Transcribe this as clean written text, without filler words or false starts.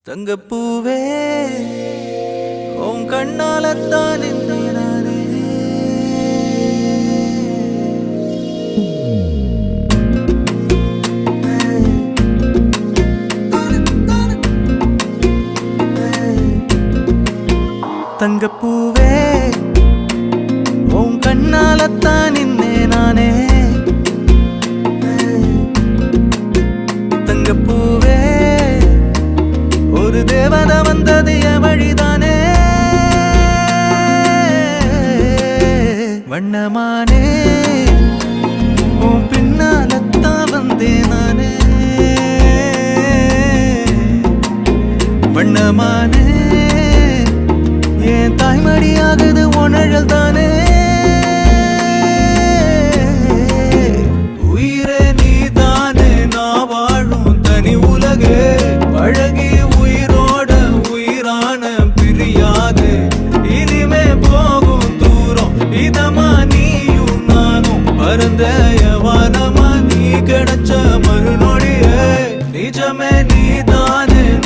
தங்கப்பூவே உன் கண்ணாலத்தான் நானே தங்கப்பூவே உன் கண்ணாலத்தான் நானே தங்கப்பூவே ஒரு தேவதை வந்தது என் வழிதானே வண்ணமானே உன் பின்னாலத்தான் வந்தேன் நானே வண்ணமானே என் தாய்மடியாகுது உணழல் தானே உயிரே நீ தானே நான் வாழும் தனி உலகே பழகி உயிரோட உயிரான பிரியாது இனிமே போகும் தூரம் இதமா நீயும் நானும் பரந்த வானமா நீ கிடைச்ச